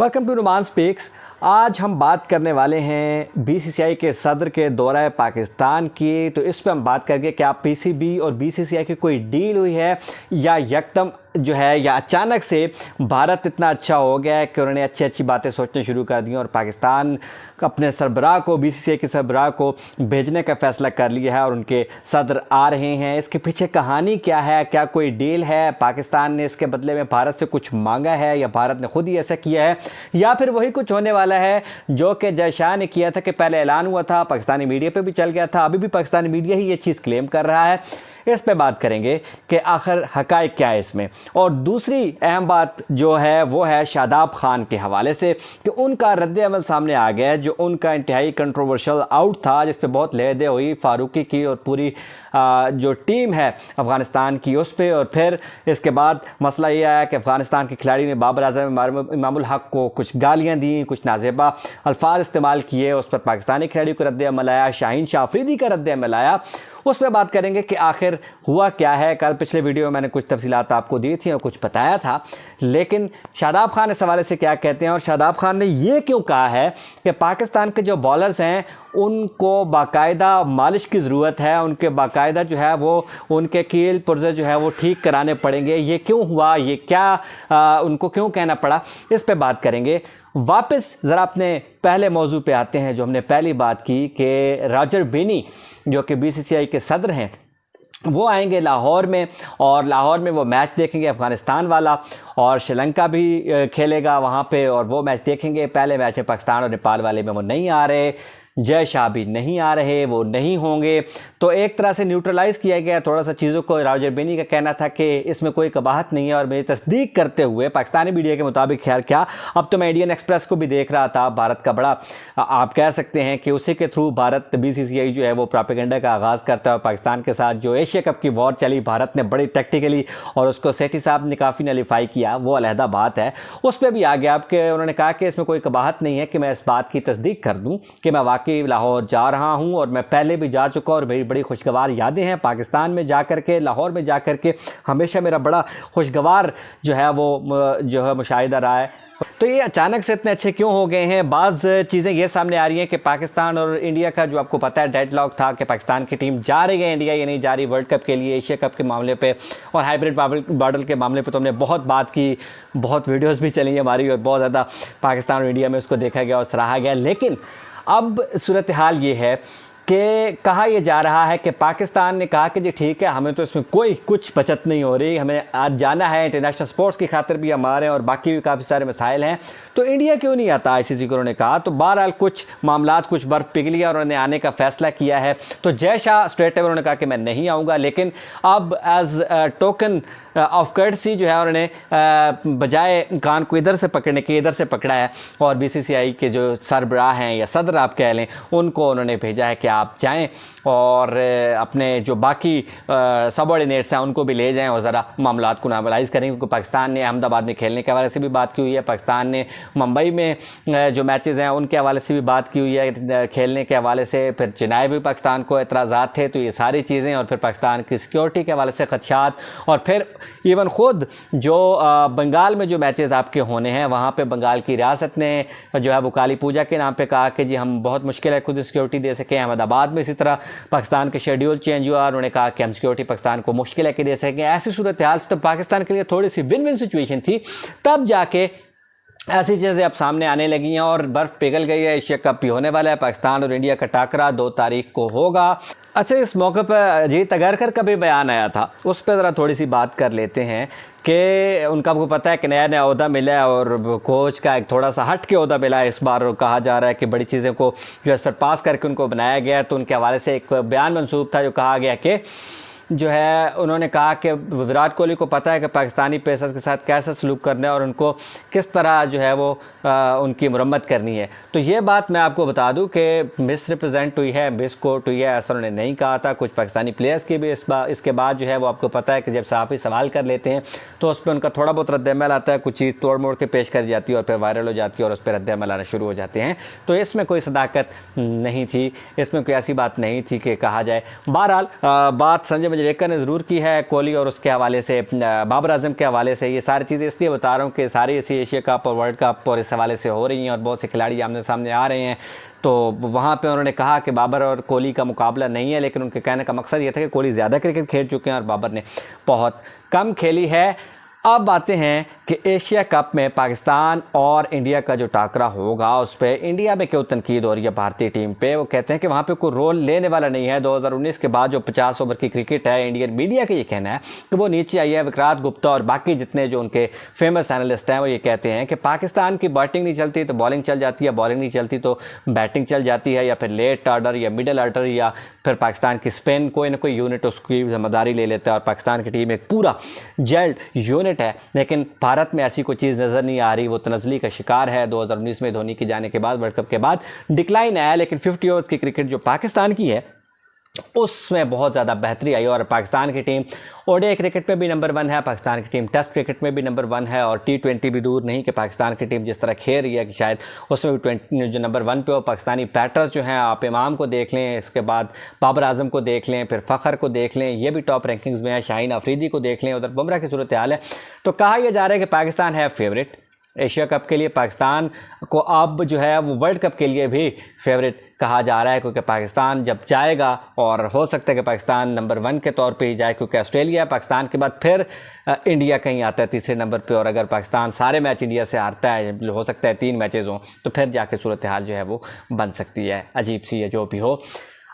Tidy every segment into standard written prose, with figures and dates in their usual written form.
Welcome to Numan speaks. आज हम बात करने वाले हैं बीसीसीआई के सदर के दौरा पाकिस्तान की। तो इस पर हम बात करेंगे क्या पीसीबी और बीसीसीआई की कोई डील हुई है या यकदम जो है या अचानक से भारत इतना अच्छा हो गया है कि उन्होंने अच्छी अच्छी बातें सोचना शुरू कर दी और पाकिस्तान अपने सरबराह को बीसीसीआई के सरबराह को भेजने का फ़ैसला कर लिया है और उनके सदर आ रहे हैं। इसके पीछे कहानी क्या है, क्या कोई डील है, पाकिस्तान ने इसके बदले में भारत से कुछ मांगा है या भारत ने खुद ही ऐसा किया है या फिर वही कुछ होने वाला है जो कि जय शाह ने किया था कि पहले ऐलान हुआ था, पाकिस्तानी मीडिया पे भी चल गया था, अभी भी पाकिस्तानी मीडिया ही ये चीज़ क्लेम कर रहा है। इस पे बात करेंगे कि आखिर हकायक क्या है इसमें। और दूसरी अहम बात जो है वो है शादाब खान के हवाले से कि उनका रद्द-ए-अमल सामने आ गया है जो उनका इंतहाई कंट्रोवर्शियल आउट था, जिस पे बहुत लहदे हुई फारूकी की और पूरी जो टीम है अफ़गानिस्तान की उस पर। और फिर इसके बाद मसला ये आया कि अफ़गानिस्तान के खिलाड़ी ने बाबर आज़म इमामुल हक को कुछ गालियाँ दी, कुछ नाज़ेबा अल्फाज इस्तेमाल किए, उस पर पाकिस्तानी खिलाड़ी को रद्द-ए-अमल आया, शाहीन शाह अफरीदी का रद्द-ए-अमल आया। उस पर बात करेंगे कि आखिर हुआ क्या है। कल पिछले वीडियो में मैंने कुछ तफसीलात आपको दी थी और कुछ बताया था, लेकिन शादाब खान इस हवाले से क्या कहते हैं और शादाब खान ने ये क्यों कहा है कि पाकिस्तान के जो बॉलर्स हैं उनको बाकायदा मालिश की ज़रूरत है, उनके बाकायदा जो है वो उनके कील पुर्जे जो है वो ठीक कराने पड़ेंगे। ये क्यों हुआ, ये क्या उनको क्यों कहना पड़ा, इस पे बात करेंगे। वापस ज़रा अपने पहले मौजू पे आते हैं जो हमने पहली बात की कि रॉजर बेनी जो कि बीसीसीआई के सदर हैं वो आएंगे लाहौर में और लाहौर में वो मैच देखेंगे अफ़गानिस्तान वाला, और श्रीलंका भी खेलेगा वहाँ पे और वो मैच देखेंगे। पहले मैच में पाकिस्तान और नेपाल वाले में वो नहीं आ रहे, जय शाह भी नहीं आ रहे, वो नहीं होंगे, तो एक तरह से न्यूट्रलाइज़ किया गया थोड़ा सा चीज़ों को। रॉजर बेनी का कहना था कि इसमें कोई कबाहत नहीं है और मेरी तस्दीक करते हुए पाकिस्तानी मीडिया के मुताबिक खैर क्या, अब तो मैं इंडियन एक्सप्रेस को भी देख रहा था, भारत का बड़ा आप कह सकते हैं कि उसी के थ्रू भारत बीसीसीआई जो है वो प्रोपेगेंडा का आगाज़ करता है। पाकिस्तान के साथ जो एशिया कप की वॉर चली भारत ने बड़ी टैक्टिकली और उसको सेठी साहब ने काफ़ी नलीफाई किया, वो अलहदा बात है, उस पर भी आ गया। आपके उन्होंने कहा कि इसमें कोई कबाहत नहीं है कि मैं इस बात की तस्दीक कर दूँ कि मैं वाकई लाहौर जा रहा हूं और मैं पहले भी जा चुका और मेरी बड़ी खुशगवार यादें हैं पाकिस्तान में जा कर के, लाहौर में जा कर के हमेशा मेरा बड़ा खुशगवार जो है वो जो है मुशाहिदा रहा है। तो ये अचानक से इतने अच्छे क्यों हो गए हैं? बाज़ चीज़ें ये सामने आ रही हैं कि पाकिस्तान और इंडिया का जो आपको पता है डेडलॉक था कि पाकिस्तान की टीम जा रही है, इंडिया ये नहीं जा रही वर्ल्ड कप के लिए, एशिया कप के मामले पे और हाइब्रिड मॉडल के मामले पे तो हमने बहुत बात की, बहुत वीडियोस भी चली हमारी और बहुत ज़्यादा पाकिस्तान और इंडिया में उसको देखा गया और सराहा गया। लेकिन अब सूरत हाल ये है कि कहा यह जा रहा है कि पाकिस्तान ने कहा कि जी ठीक है, हमें तो इसमें कोई कुछ बचत नहीं हो रही, हमें आज जाना है, इंटरनेशनल स्पोर्ट्स की खातिर भी हमारे और बाकी भी काफ़ी सारे मसाइल हैं, तो इंडिया क्यों नहीं आता आईसीसी को, उन्होंने कहा। तो बहरहाल कुछ मामलात, कुछ बर्फ़ पिघली और उन्होंने आने का फ़ैसला किया है। तो जय शाह स्ट्रेट अवे उन्होंने कहा कि मैं नहीं आऊँगा, लेकिन अब एज़ टोकन ऑफ कर्टसी जो है उन्होंने बजाय कान को इधर से पकड़ने के इधर से पकड़ा है और बीसीसीआई के जो सरबराह हैं या सदर आप कह लें उनको उन्होंने भेजा है कि आप जाएं और अपने जो बाकी सबऑर्डिनेट्स हैं उनको भी ले जाएं और ज़रा मामलात को नॉर्मलाइज़ करें, क्योंकि पाकिस्तान ने अहमदाबाद में खेलने के हवाले से भी बात की हुई है, पाकिस्तान ने मुंबई में जो मैचेस हैं उनके हवाले से भी बात की हुई है खेलने के हवाले से, फिर चेन्नई भी पाकिस्तान को एतराज़ात थे, तो ये सारी चीज़ें और फिर पाकिस्तान की सिक्योरिटी के हवाले से खदशात और फिर इवन ख़ुद जो बंगाल में जो मैचेस आपके होने हैं वहाँ पे बंगाल की रियासत ने जो है वो काली पूजा के नाम पे कहा कि जी हम बहुत मुश्किल है खुद सिक्योरिटी दे सकें। अहमदाबाद में इसी तरह पाकिस्तान के शेड्यूल चेंज हुआ, उन्होंने कहा कि हम सिक्योरिटी पाकिस्तान को मुश्किल है कि दे सकें। ऐसी सूरत हाल तो पाकिस्तान के लिए थोड़ी सी विन विन सिचुएशन थी, तब जाके ऐसी चीज़ें अब सामने आने लगी हैं और बर्फ़ पिघल गई है। एशिया कप भी होने वाला है, पाकिस्तान और इंडिया का टाकरा 2 तारीख को होगा। अच्छा, इस मौके पर अजीत अगरकर का भी बयान आया था, उस पर ज़रा थोड़ी सी बात कर लेते हैं कि उनका आपको पता है कि नया नया ओहदा मिला है और कोच का एक थोड़ा सा हट के ओहदा मिला है इस बार, और कहा जा रहा है कि बड़ी चीज़ों को जो है सरपास करके उनको बनाया गया है। तो उनके हवाले से एक बयान मंसूब था जो कहा गया कि जो है उन्होंने कहा कि विराट कोहली को पता है कि पाकिस्तानी पेसर्स के साथ कैसा सलूक करना है और उनको किस तरह जो है वो उनकी मुरम्मत करनी है। तो ये बात मैं आपको बता दूं कि मिस रिप्रेजेंट हुई है, मिस कोट हुई है, ऐसा उन्होंने नहीं कहा था। कुछ पाकिस्तानी प्लेयर्स की भी इसके बाद जो है वो आपको पता है कि जब सहाफ़ी सवाल कर लेते हैं तो उस पर उनका थोड़ा बहुत रद्द-ए-अमल आता है, कुछ चीज़ तोड़ मोड़ के पेश कर जाती है और फिर वायरल हो जाती है और उस पर रद्द-ए-अमल आना शुरू हो जाते हैं। तो इसमें कोई सदाकत नहीं थी, इसमें कोई ऐसी बात नहीं थी कि कहा जाए। बहरहाल बात संजय जाडेजा ने ज़रूर की है कोहली और उसके हवाले से, बाबर आजम के हवाले से। ये सारी चीज़ें इसलिए बता रहा हूँ कि सारी ऐसी एशिया कप और वर्ल्ड कप और इस हवाले से हो रही हैं और बहुत से खिलाड़ी आमने सामने आ रहे हैं। तो वहाँ पे उन्होंने कहा कि बाबर और कोहली का मुकाबला नहीं है, लेकिन उनके कहने का मकसद ये था कि कोहली ज़्यादा क्रिकेट खेल चुके हैं और बाबर ने बहुत कम खेली है। अब आते हैं कि एशिया कप में पाकिस्तान और इंडिया का जो टाकरा होगा उस पर इंडिया में क्यों तनकीद हो रही है भारतीय टीम पे। वो कहते हैं कि वहाँ पे कोई रोल लेने वाला नहीं है। 2019 के बाद जो 50 ओवर की क्रिकेट है, इंडियन मीडिया का ये कहना है कि वो नीचे आई है। विक्रांत गुप्ता और बाकी जितने जो उनके फेमस एनालिस्ट हैं वो ये कहते हैं कि पाकिस्तान की बैटिंग नहीं चलती तो बॉलिंग चल जाती है, बॉलिंग नहीं चलती तो बैटिंग चल जाती है, या फिर लेट ऑर्डर या मिडल ऑर्डर या फिर पाकिस्तान की स्पिन कोई ना कोई यूनिट उसकी जिम्मेदारी ले लेता है और पाकिस्तान की टीम एक पूरा जेल्ड यूनिट है। लेकिन भारत में ऐसी कोई चीज़ नज़र नहीं आ रही। वो तनज़ली का शिकार है। 2019 में धोनी के जाने के बाद, वर्ल्ड कप के बाद डिक्लाइन आया, लेकिन 50 ओवर्स की क्रिकेट जो पाकिस्तान की है उसमें बहुत ज़्यादा बेहतरी आई। और पाकिस्तान की टीम ओडीआई क्रिकेट में भी नंबर 1 है, पाकिस्तान की टीम टेस्ट क्रिकेट में भी नंबर 1 है, और T20 भी दूर नहीं कि पाकिस्तान की टीम जिस तरह खेल रही है कि शायद उसमें भी जो नंबर 1 पे हो। पाकिस्तानी बैटर्स जो हैं, आप इमाम को देख लें, इसके बाद बाबर आजम को देख लें, फिर फ़खर को देख लें, ये भी टॉप रैंकिंग्स में है, शाहीन अफरीदी को देख लें, उधर बुमराह की सूरत हाल है। तो कहा यह जा रहा है कि पाकिस्तान है फेवरेट एशिया कप के लिए। पाकिस्तान को अब जो है वो वर्ल्ड कप के लिए भी फेवरेट कहा जा रहा है, क्योंकि पाकिस्तान जब जाएगा, और हो सकता है कि पाकिस्तान नंबर 1 के तौर पे ही जाए, क्योंकि ऑस्ट्रेलिया पाकिस्तान के बाद फिर इंडिया कहीं आता है तीसरे नंबर पे, और अगर पाकिस्तान सारे मैच इंडिया से हारता है, हो सकता है 3 मैचेज़ हों, तो फिर जाके सूरत हाल जो है वो बन सकती है अजीब सी, है जो भी हो।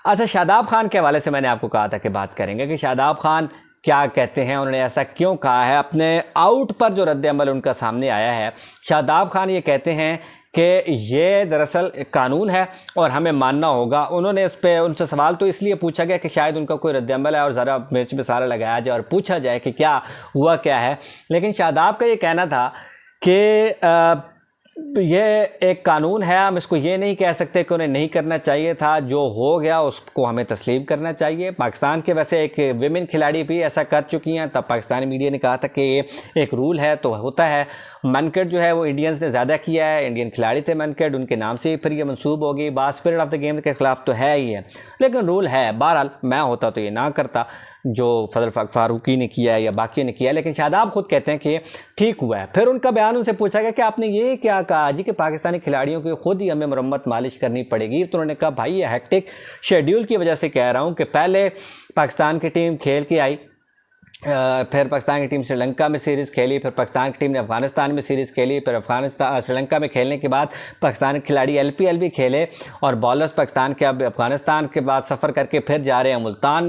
अच्छा, शादाब खान के हवाले से मैंने आपको कहा था कि बात करेंगे कि शादाब खान क्या कहते हैं, उन्होंने ऐसा क्यों कहा है। अपने आउट पर जो रद्द-ए-अमल उनका सामने आया है, शादाब खान ये कहते हैं कि ये दरअसल कानून है और हमें मानना होगा। उन्होंने इस पे उनसे सवाल तो इसलिए पूछा गया कि शायद उनका कोई रद्द-ए-अमल है और ज़रा मिर्च मसाला लगाया जाए और पूछा जाए कि क्या हुआ क्या है। लेकिन शादाब का ये कहना था कि ये एक कानून है, हम इसको ये नहीं कह सकते कि उन्हें नहीं करना चाहिए था, जो हो गया उसको हमें तस्लीम करना चाहिए। पाकिस्तान के वैसे एक विमेन खिलाड़ी भी ऐसा कर चुकी हैं, तब पाकिस्तानी मीडिया ने कहा था कि ये एक रूल है तो होता है। मनकेट जो है वो इंडियंस ने ज़्यादा किया है, इंडियन खिलाड़ी थे मनकेट, उनके नाम से ही फिर ये मंसूब होगी। बात स्पिरिट ऑफ द गेम के ख़िलाफ़ तो है ही है, लेकिन रूल है। बहरहाल मैं होता तो ये ना करता जो फजल फारूकी ने किया है या बाकी ने किया है, लेकिन शादाब खुद कहते हैं कि ये ठीक हुआ है। फिर उनका बयान उनसे पूछा गया कि आपने ये क्या कहा जी कि पाकिस्तानी खिलाड़ियों की खुद ही हमें मरम्मत मालिश करनी पड़ेगी। तो उन्होंने कहा भाई ये हेक्टिक शेड्यूल की वजह से कह रहा हूँ कि पहले पाकिस्तान की टीम खेल के आई, फिर पाकिस्तान की टीम श्रीलंका में सीरीज़ खेली, फिर पाकिस्तान की टीम ने अफगानिस्तान में सीरीज़ खेली, फिर श्रीलंका में खेलने के बाद पाकिस्तान के खिलाड़ी LPL भी खेले, और बॉलर्स पाकिस्तान के अब अफगानिस्तान के बाद सफ़र करके फिर जा रहे हैं मुल्तान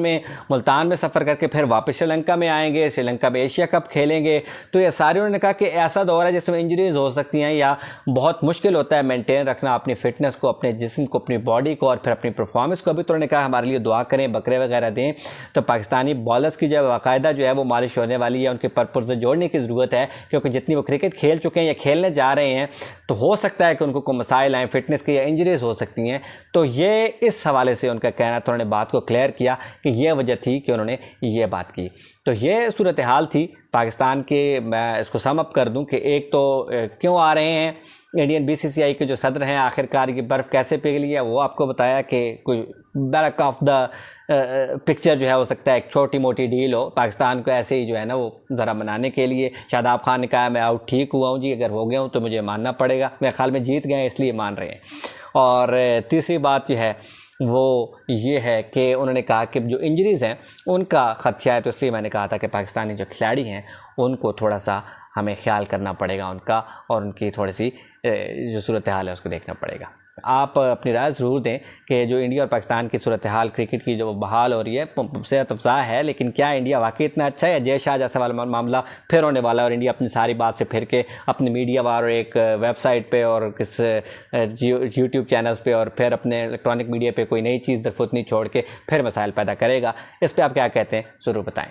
में सफ़र करके फिर वापस श्रीलंका में आएंगे, श्रीलंका में एशिया कप खेलेंगे। तो ये सारे उन्होंने कहा कि ऐसा दौर है जिसमें इंजरीज़ हो सकती हैं या बहुत मुश्किल होता है मेनटेन रखना अपनी फ़िटनेस को, अपने जिस्म को, अपनी बॉडी को और फिर अपनी परफॉर्मेंस को भी। तो उन्होंने कहा हमारे लिए दुआ करें, बकरे वगैरह दें। तो पाकिस्तानी बॉलर्स की जो बाकायदा जो है वो मालिश होने वाली है, उनके पर्पज़ से जोड़ने की ज़रूरत है, क्योंकि जितनी वो क्रिकेट खेल चुके हैं या खेलने जा रहे हैं तो हो सकता है कि उनको कोई मसाइल आएँ फिटनेस के या इंजरीज हो सकती हैं। तो ये इस हवाले से उनका कहना, तो उन्होंने बात को क्लियर किया कि यह वजह थी कि उन्होंने ये बात की। तो ये सूरत हाल थी पाकिस्तान के। मैं इसको सम अप कर दूं कि एक तो क्यों आ रहे हैं इंडियन BCCI के जो सदर हैं, आखिरकार ये बर्फ़ कैसे पिघली है वो आपको बताया कि कोई बैक ऑफ द पिक्चर जो है हो सकता है एक छोटी मोटी डील हो पाकिस्तान को ऐसे ही जो है ना वो ज़रा मनाने के लिए। शादाब खान ने कहा मैं आउट ठीक हुआ हूँ जी, अगर हो गया हूँ तो मुझे मानना पड़ेगा, मेरे ख्याल में जीत गए इसलिए मान रहे हैं। और तीसरी बात जो है वो ये है कि उन्होंने कहा कि जो इंजरीज़ हैं उनका ख़दशा है, तो इसलिए मैंने कहा था कि पाकिस्तानी जो खिलाड़ी हैं उनको थोड़ा सा हमें ख्याल करना पड़ेगा उनका, और उनकी थोड़ी सी जो सूरत हाल है उसको देखना पड़ेगा। आप अपनी राय ज़रूर दें कि जो इंडिया और पाकिस्तान की सूरत हाल क्रिकेट की जो बहाल हो रही है सेहत अफ़ज़ा है, लेकिन क्या इंडिया वाकई इतना अच्छा है या जय शाह जैसा वाला मामला फिर होने वाला है और इंडिया अपनी सारी बात से फिर के अपने मीडिया और एक वेबसाइट पे और किस यूट्यूब चैनल्स पे और फिर अपने इलेक्ट्रॉनिक मीडिया पे कोई नई चीज़ दरफुत नहीं छोड़ के फिर मसाइल पैदा करेगा। इस पर आप क्या कहते हैं ज़रूर बताएँ।